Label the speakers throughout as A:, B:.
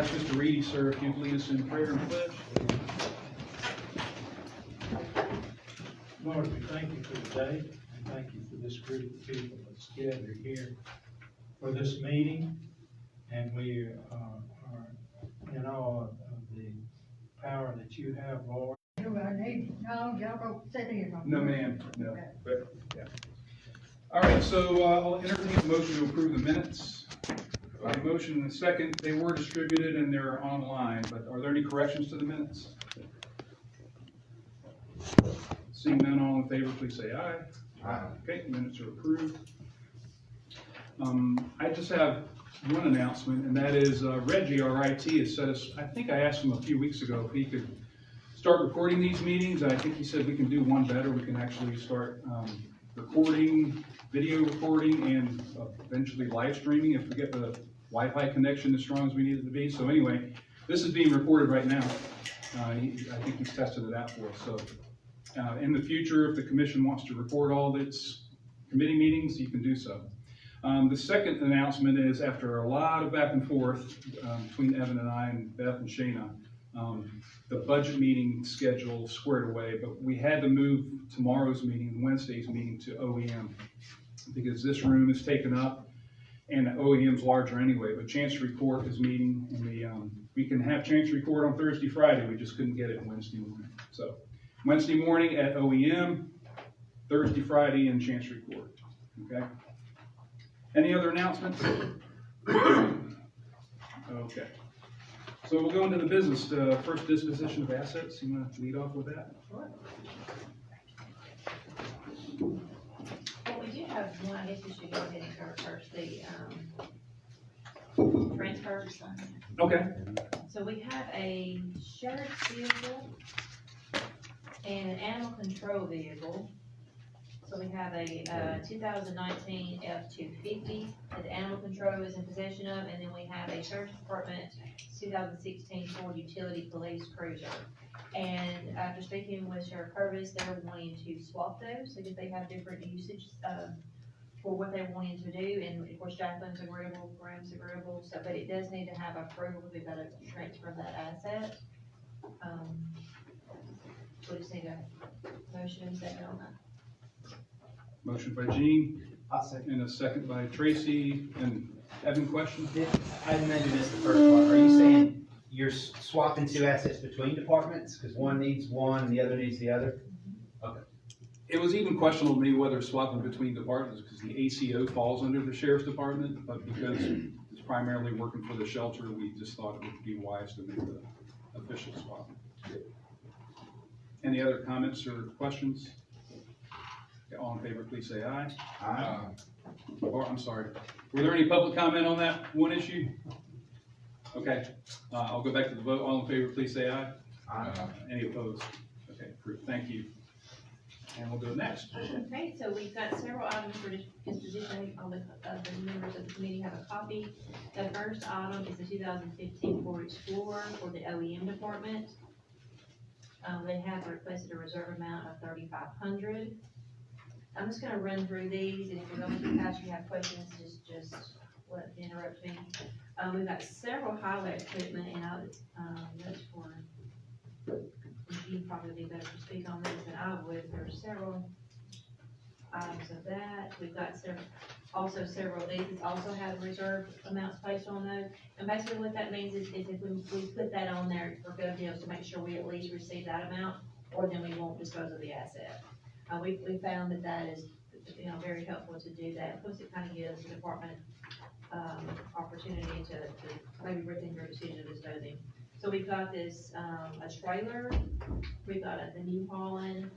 A: Mr. Reedy, sir, if you'd lead us in prayer and pledge.
B: Lord, we thank you for today, and thank you for this group of people that's gathered here for this meeting, and we are in awe of the power that you have, Lord.
C: Do I need, no, y'all don't sit here.
A: No, ma'am, no.
C: Okay.
A: But, yeah. All right, so I'll entertain a motion to approve the minutes. A motion and a second. They were distributed and they're online, but are there any corrections to the minutes? Seeing none, all in favor, please say aye.
D: Aye.
A: Okay, minutes are approved. I just have one announcement, and that is Reggie, our IT, has set us, I think I asked him a few weeks ago if he could start recording these meetings. I think he said we can do one better. We can actually start recording, video recording, and eventually live streaming if we get the Wi-Fi connection as strong as we need it to be. So anyway, this is being recorded right now. I think he's tested it out for us. So in the future, if the commission wants to record all of its committee meetings, you can do so. The second announcement is after a lot of back and forth between Evan and I and Beth and Shayna, the budget meeting schedule squared away, but we had to move tomorrow's meeting, Wednesday's meeting, to OEM because this room is taken up and the OEM's larger anyway, but Chancery Court is meeting and we can have Chancery Court on Thursday, Friday, we just couldn't get it Wednesday morning. So Wednesday morning at OEM, Thursday, Friday in Chancery Court, okay? Any other announcements? Okay. So we'll go into the business, first disposition of assets. You want to lead off with that?
E: Well, we do have one, I guess we should go ahead and cover first, the, transfers.
A: Okay.
E: So we have a sheriff's vehicle and an animal control vehicle. So we have a 2019 F-250 that the animal control is in possession of, and then we have a sheriff's department 2016 Ford utility police cruiser. And after speaking with Sheriff Purvis, they're wanting to swap those because they have different usage for what they're wanting to do. And of course, Jacqueline's agreeable, Graham's agreeable, so, but it does need to have approval. We've got to transfer that asset. So we just need a motion and second on that.
A: Motion by Gene
D: I'll second.
A: and a second by Tracy. And Evan, question?
D: I maybe missed the first part. Are you saying you're swapping two assets between departments? Because one needs one and the other needs the other?
A: It was even questionable to me whether swapping between departments because the ACO falls under the sheriff's department, but because it's primarily working for the shelter, we just thought it would be wise to make the official swap. Any other comments or questions? Okay, all in favor, please say aye.
D: Aye.
A: Or, I'm sorry, were there any public comment on that one issue? Okay, I'll go back to the vote. All in favor, please say aye.
D: Aye.
A: Any opposed? Okay, approved. Thank you. And we'll go next.
E: Okay, so we've got several items for disposition. All the members of the committee have a copy. The first item is the 2015 Ford Explorer for the OEM department. They have requested a reserve amount of $3,500. I'm just gonna run through these, and if we're going to pass, you have questions, just interrupt me. We've got several highway equipment, and that's for, you'd probably be better to speak on this than I would. There's several items of that. We've got several of these also have reserve amounts placed on those. And basically what that means is if we put that on there for gov deals to make sure we at least receive that amount, or then we won't dispose of the asset. We found that is, very helpful to do that. Plus, it kind of gives the department opportunity to maybe rethink their decision of disposing. So we've got this a trailer. We've got the New Holland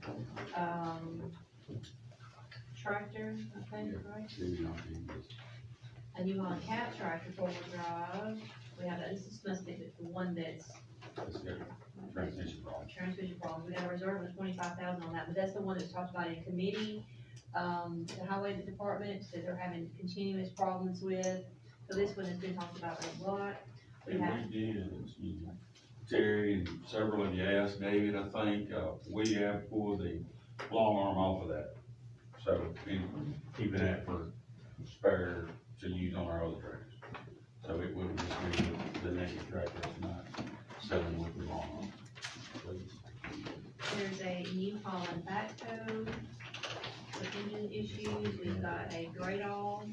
E: tractor. I think, right? A New Holland cab tractor, 4-wheel drive. We have this must be the one that's transmission problem. We got a reserve of 25,000 on that, but that's the one that's talked about in committee. The highway department that they're having continuous problems with. So this one has been talked about a lot. We did,
F: Terry and several of you asked David, I think, we have pulled the long arm off of that. So, and keeping that for spare to use on our other tractors. So it would just be the naked tractor is not selling with the long arm. Please.
E: There's a New Holland backhoe with engine issues. We've got a Great All.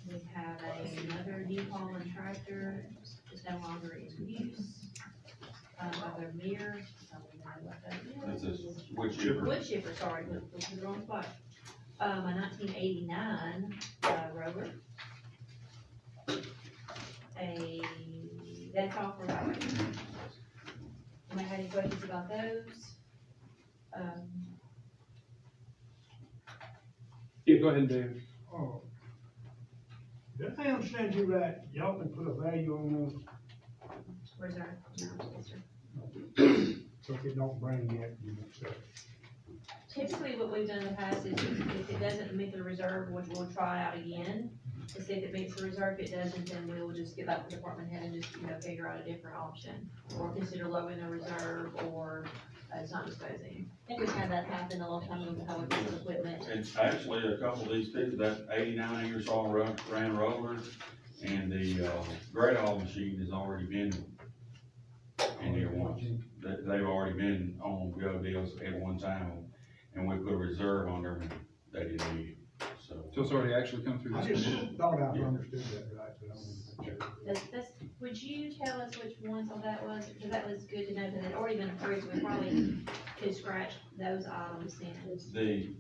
E: We have another New Holland tractor, that's no longer in use. Other mirror, I don't even know what that
F: This
E: is.
F: is wood chipper.
E: Wood chipper, sorry, was the wrong spot. A 1989 roller. That's all for highway. Anybody have any questions about those?
A: Yeah, go ahead, David.
G: Oh. Did I understand you right, y'all can put a value on
E: Where's our, no, yes, sir.
G: those, so if it don't bring yet, you know, so.
E: Typically, what we've done in the past is if it doesn't meet the reserve, we'll try out again to see if it meets the reserve. If it doesn't, then we'll just get back to the department head and just, figure out a different option. Or consider lowering the reserve, or it's not disposing. I think we've had that happen a long time ago with how we use equipment.
F: And actually, a couple of these pictures, that 89 Ingersoll Rand roller and the Great All machine has already been in here once. They've already been on gov deals at one time, and we put a reserve on them, and they didn't need it, so.
A: So it's already actually come through
G: I
A: this
G: just
A: committee?
G: thought I understood that right, but I wasn't sure.
E: Would you tell us which ones all that was? Because that was good to know that it already been approved, so we probably could scratch those items then.
F: The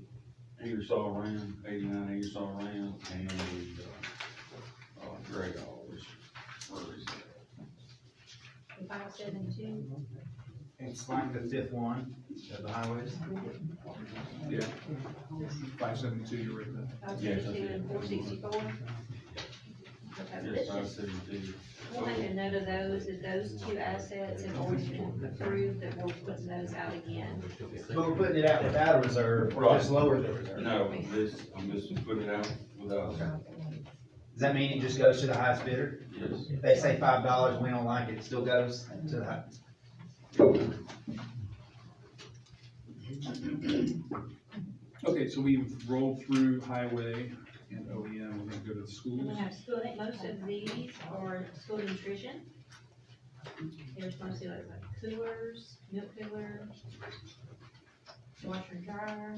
F: Ingersoll Rand, 89 Ingersoll Rand, and the Great All, which, where is it?
E: The 572,
D: And it's like the fifth one of the highways.
A: Yeah. 572, you're right there.
E: 572 and 464. Okay,
F: Yes, 572.
E: we'll make a note of those, that those two assets have already been approved, that we're putting those out again.
D: But we're putting it out without a reserve, or just lower the reserve.
F: No, I'm just putting it out without,
D: Does that mean it just goes to the highest bidder?
F: yes.
D: If they say $5, we don't like it, it still goes to the high.
A: Okay, so we've rolled through highway and OEM, we're gonna go to the
E: And
A: schools.
E: we have school, I think most of these are school nutrition. There's mostly like coolers, milk cooler, washer and dryer,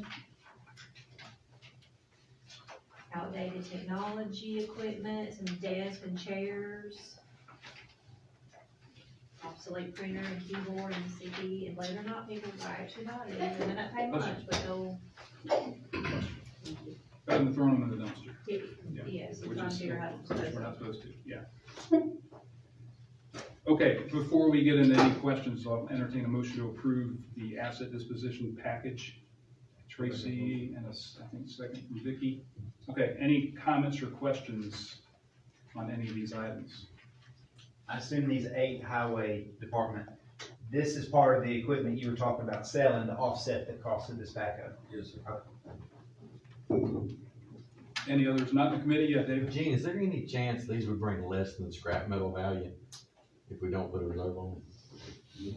E: outdated technology equipment, some desks and chairs, obsolete printer and keyboard and CD, and believe it or not, people are actually not, they may not pay much, but they'll,
A: Rather than throwing them in the dumpster.
E: yes,
A: Which
E: we're trying to
A: is,
E: figure out how to
A: which
E: dispose
A: we're
E: of
A: not supposed to, yeah. Okay, before we get into any questions, I'll entertain a motion to approve the asset disposition package. Tracy and I think second from Vicky. Okay, any comments or questions on any of these items?
D: I assume these 8 highway department, this is part of the equipment you were talking about selling to offset the cost of this backhoe.
F: Yes, sir.
A: Any others not in the committee yet, David?
H: Gene, is there any chance these would bring less than scrap metal value if we don't put a reserve on it?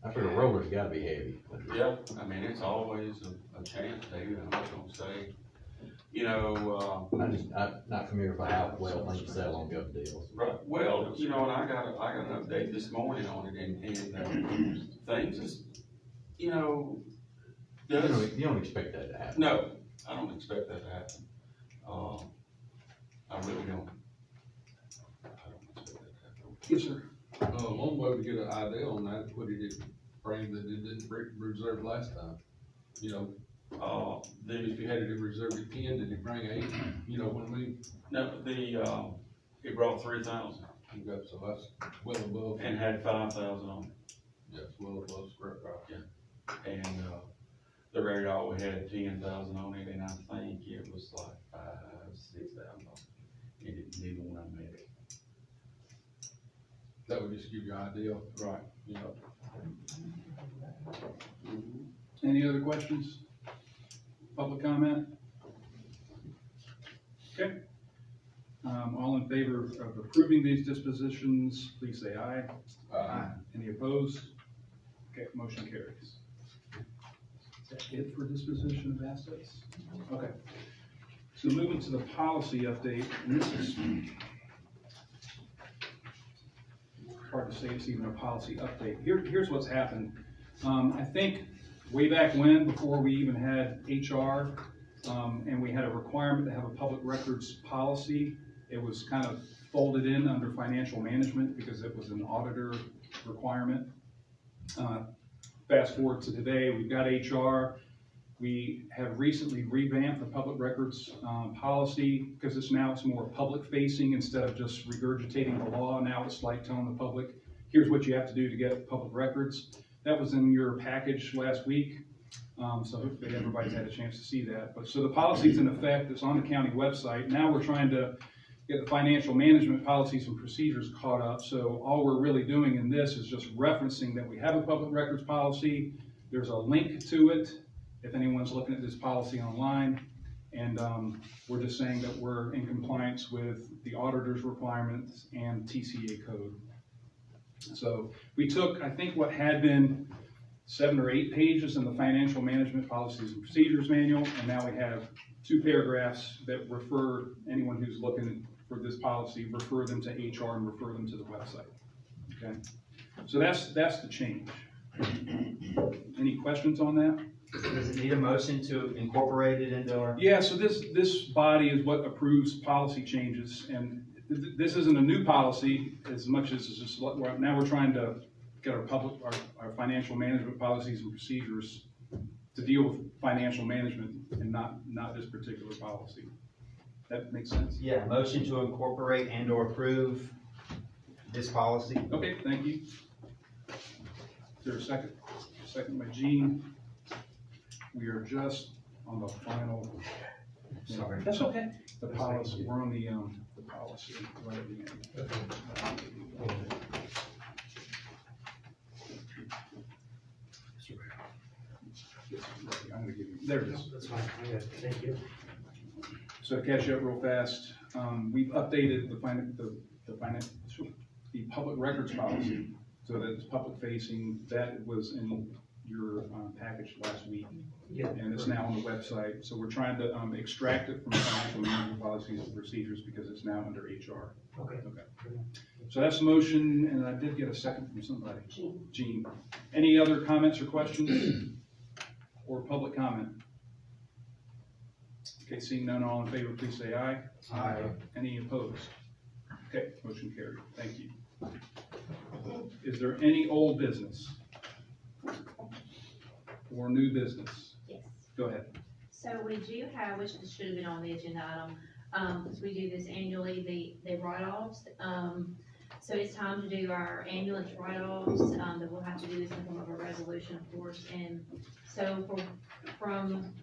H: I figure a roller's gotta be heavy.
F: Yeah, I mean, it's always a chance, David, I'm not gonna say,
H: I'm not familiar with how well things sell on gov deals.
F: right, well, and I got an update this morning on it, and things is,
H: You don't expect that to happen.
F: no, I don't expect that to happen. I really don't. I don't expect that to happen.
A: Yes, sir.
I: One way to get an idea on that, put it in frame that it didn't reserve last time. If you had it in reserve at 10, did it bring 8? You know what I mean?
F: No, it brought 3,000
I: Okay, so that's well above.
F: and had 5,000 on it.
I: Yes, well above scrap price.
F: And, the Great All, we had 10,000 on it, and I think it was like 6,000 on it. And neither one of them made it.
I: That would just give you an idea,
F: Right.
I: you know.
A: Any other questions? Public comment? Okay. All in favor of approving these dispositions, please say aye. Any opposed? Okay, motion carries. Is that it for disposition of assets? Okay. So moving to the policy update, and this is hard to say it's even a policy update. Here's what's happened. I think way back when, before we even had HR, and we had a requirement to have a public records policy, it was kind of folded in under financial management because it was an auditor requirement. Fast forward to today, we've got HR. We have recently revamped the public records policy because it's more public facing instead of just regurgitating the law. Now it's like telling the public, here's what you have to do to get public records. That was in your package last week. So hopefully everybody's had a chance to see that. But so the policy's in effect, it's on the county website. Now we're trying to get the financial management policies and procedures caught up. So all we're really doing in this is just referencing that we have a public records policy. There's a link to it if anyone's looking at this policy online. And we're just saying that we're in compliance with the auditor's requirements and TCA code. So we took, I think, what had been 7 or 8 pages in the financial management policies and procedures manual, and now we have 2 paragraphs that refer anyone who's looking for this policy, refer them to HR and refer them to the website. Okay, so that's the change. Any questions on that?
D: Does it need a motion to incorporate it into our?
A: Yeah, so this body is what approves policy changes, and this isn't a new policy as much as it's just, now we're trying to get our financial management policies and procedures to deal with financial management and not this particular policy. That makes sense?
D: Yeah, motion to incorporate and or approve this policy.
A: Okay, thank you. Is there a second? Second by Gene. We are just on the final.
D: Sorry.
A: That's okay. The policy, we're on the policy right at the end. I'm gonna give you, there it is.
G: That's fine, I got it, thank you.
A: So to catch you up real fast, we've updated the public records policy so that it's public facing. That was in your package last week.
G: Yeah.
A: And it's now on the website. So we're trying to extract it from financial management policies and procedures because it's now under HR.
G: Okay.
A: Okay. So that's the motion, and I did get a second from somebody. Gene. Any other comments or questions? Or public comment? Okay, seeing none, all in favor, please say aye.
D: Aye.
A: Any opposed? Okay, motion carried. Thank you. Is there any old business? Or new business?
E: Yes.
A: Go ahead.
E: So we do have, which this should have been on the agenda item, because we do this annually, the write-offs. So it's time to do our ambulance write-offs, that we'll have to do this in the form of a resolution, of course. And so from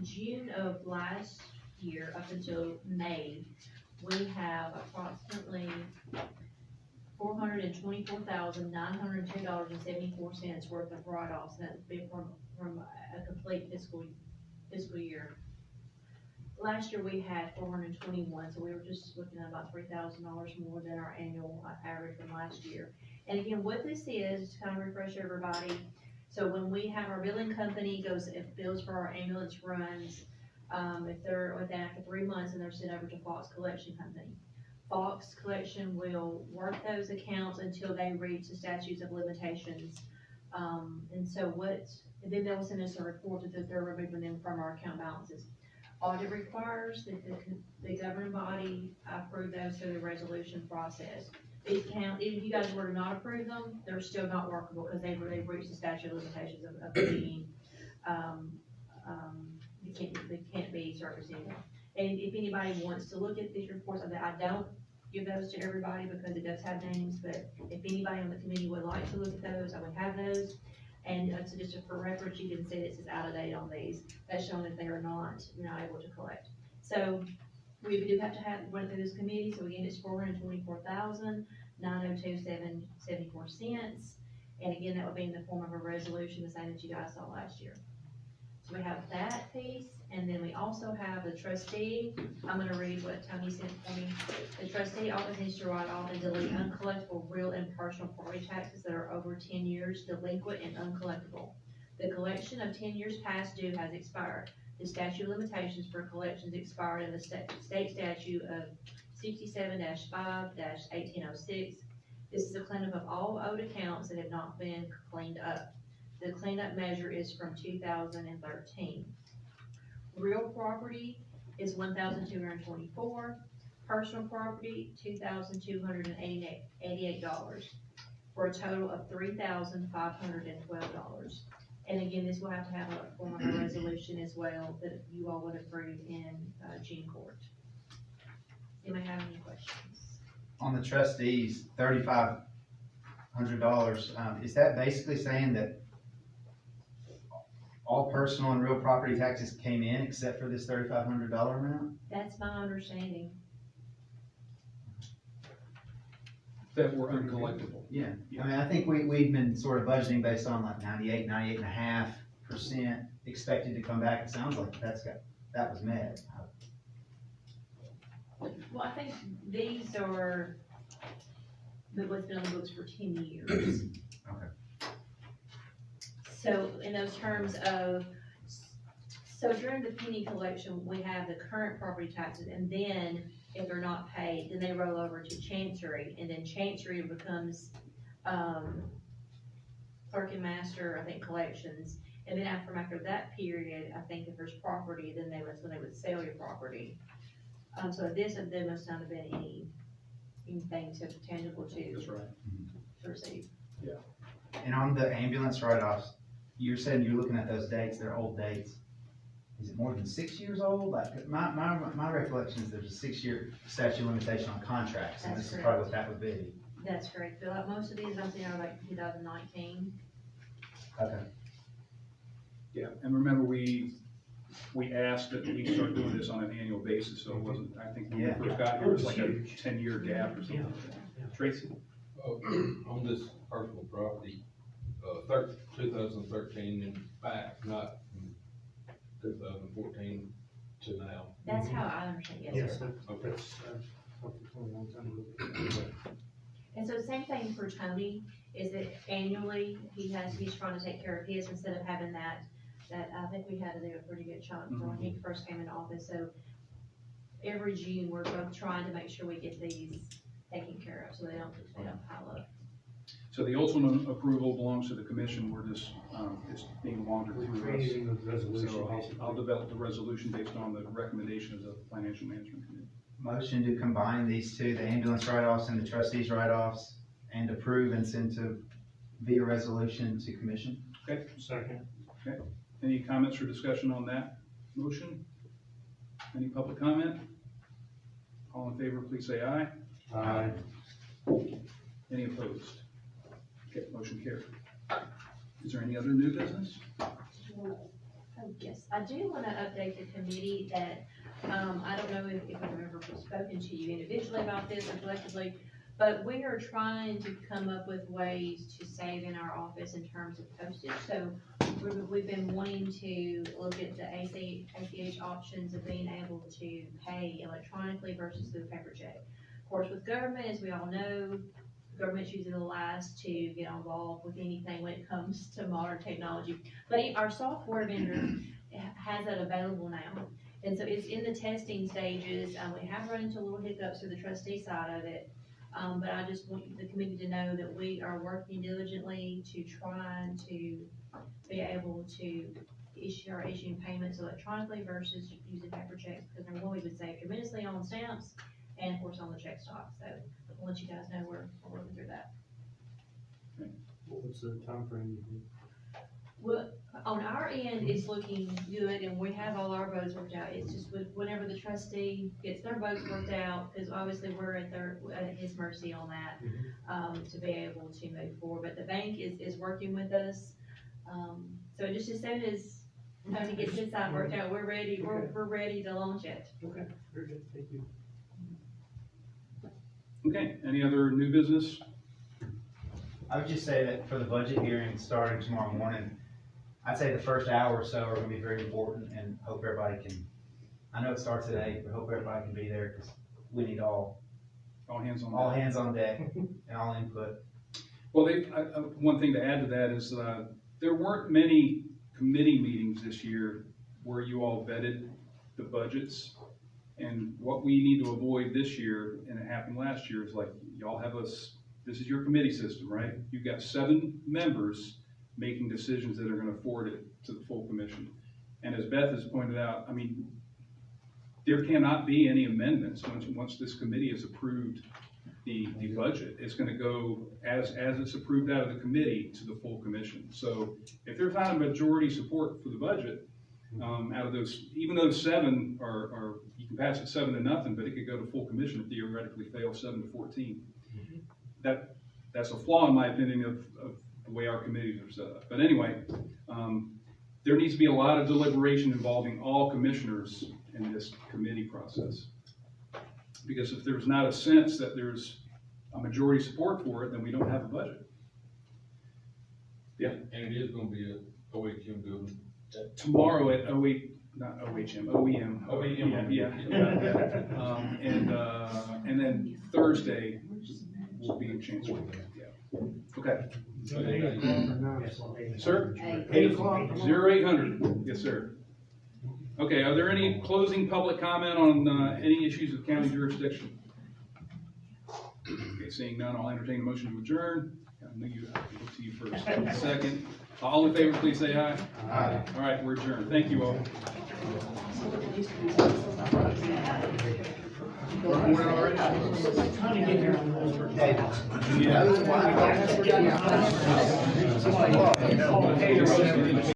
E: June of last year up until May, we have approximately $424,902.74 worth of write-offs, and that's been from a complete fiscal year. Last year we had 421, so we were just looking at about $3,000 more than our annual average from last year. And again, what this is to kind of refresh everybody. So when we have our billing company bills for our ambulance runs, if they're within after 3 months and they're sent over to Fox Collection Company. Fox Collection will work those accounts until they reach the statutes of limitations. And then they'll send us a report that they're removing them from our account balances. Audit requires that the governing body approve those through the resolution process. These accounts, if you guys were to not approve them, they're still not workable because they've reached the statute of limitations of being, they can't be serviced anymore. And if anybody wants to look at these reports, I don't give those to everybody because it does have names, but if anybody on the committee would like to look at those, I would have those. And so just for reference, you can see this is out of date on these. That's showing that they are not able to collect. So we do have to run through this committee. So again, it's $424,902.74. And again, that would be in the form of a resolution, the same that you guys saw last year. So we have that piece, and then we also have the trustee. I'm gonna read what Tony sent for me. The trustee always needs to write off and delete uncollectible real and personal property taxes that are over 10 years delinquent and uncollectible. The collection of 10 years past due has expired. The statute of limitations for collections expired in the state statute of 67-5-1806. This is a cleanup of all owed accounts that have not been cleaned up. The cleanup measure is from 2013. Real property is 1,224. Personal property, $2,288, for a total of $3,512. And again, this will have to have a form of a resolution as well that you all would approve in, June court. You may have any questions?
D: On the trustees, $3,500, is that basically saying that all personal and real property taxes came in except for this $3,500 amount?
E: That's my understanding.
A: That were uncollectible.
D: Yeah, I mean, I think we've been sort of budgeting based on like 98.5% expected to come back. It sounds like that was met.
E: Well, I think these are what's been on the books for 10 years.
D: Okay.
E: So in those terms of, so during the penny collection, we have the current property taxes, and then if they're not paid, then they roll over to Chancery, and then Chancery becomes, clerk and master, I think, collections. And then after that period, I think if there's property, then that's when they would sell your property. So this of them must not have been anything tangible
A: That's right.
E: to receive.
D: And on the ambulance write-offs, you're saying you're looking at those dates, they're old dates. Is it more than 6 years old? Like, my recollection is there's a 6-year statute of limitation on contracts, and
E: That's
D: this is
E: correct.
D: probably what that would be.
E: That's correct, Bill. Most of these I'm seeing are like 2019.
D: Okay.
A: Yeah, and remember, we asked that we start doing this on an annual basis, so it wasn't, I think when we
D: Yeah.
A: first got here, it was like a 10-year gap or something like that. Tracy?
I: On this personal property, 2013 and back, not from 2014 to now.
E: That's how I understand it, yes, sir.
I: Okay.
G: That's something from a long time ago.
E: And so same thing for Tony, is that annually, he's trying to take care of his instead of having that I think we had to do a pretty good chunk when he first came into office. So every June, we're both trying to make sure we get these taken care of, so they don't pile up.
A: So the ultimate approval belongs to the commission, we're just, it's being laundered
G: We're
A: through us.
G: creating a resolution,
A: So
G: basically.
A: I'll develop the resolution based on the recommendation of the financial management committee.
D: Motion to combine these two, the ambulance write-offs and the trustees write-offs, and approve and send to via resolution to commission.
G: Second.
A: Any comments or discussion on that motion? Any public comment? All in favor, please say aye.
G: Aye.
A: Any opposed? Okay, motion carried. Is there any other new business?
E: Oh, yes, I do want to update the committee that, I don't know if I've ever spoken to you individually about this or collectively, but we are trying to come up with ways to save in our office in terms of postage. So we've been wanting to look at the ACH options of being able to pay electronically versus through a paper check. Of course, with government, as we all know, government's usually the last to get involved with anything when it comes to modern technology. But our software vendor has that available now. And so it's in the testing stages. We have run into little hiccups through the trustee side of it. But I just want the committee to know that we are working diligently to try to be able to issuing payments electronically versus using paper checks, because number one, we would save tremendously on stamps and of course on the check stock. So I'll let you guys know we're working through that.
G: What was the timeframe?
E: Well, on our end, it's looking good, and we have all our votes worked out. It's just whenever the trustee gets their votes worked out, because obviously we're at his mercy on that, to be able to move forward. But the bank is working with us. So just as soon as Tony gets his side worked out, we're ready, we're ready to launch it.
G: Okay, very good, thank you.
A: Okay, any other new business?
D: I would just say that for the budget hearing starting tomorrow morning, I'd say the first hour or so are gonna be very important, and hope everybody can, I know it starts at 8, but hope everybody can be there, because we need all
A: All
D: all
A: deck.
D: hands on deck and all input.
A: Well, one thing to add to that is, there weren't many committee meetings this year where you all vetted the budgets. And what we need to avoid this year, and it happened last year, is like, y'all have us this is your committee system, right? You've got 7 members making decisions that are gonna forward it to the full commission. And as Beth has pointed out, I mean, there cannot be any amendments once this committee has approved the budget. It's gonna go as it's approved out of the committee to the full commission. So if there's not a majority support for the budget, out of those, even though 7 are, you can pass it 7-0, but it could go to full commission and theoretically fail 7-14. That's a flaw in my opinion of the way our committees are set up. But anyway, there needs to be a lot of deliberation involving all commissioners in this committee process. Because if there's not a sense that there's a majority support for it, then we don't have a budget. Yeah.
I: And it is gonna be a OHM building.
A: Tomorrow at not OHM, OEM.
I: OEM.
A: Yeah. And then Thursday will be in Chancery. Yeah. Okay.
G: So 8 o'clock or 9 o'clock?
A: Sir?
G: 8 o'clock tomorrow?
A: 0800. Yes, sir. Okay, are there any closing public comment on any issues of county jurisdiction? Okay, seeing none, I'll entertain a motion to adjourn. I knew you, I looked to you first. Second. All in favor, please say aye.
D: Aye.
A: All right, we're adjourned. Thank you all.
G: Trying to get here on those.
D: David.
A: Yeah.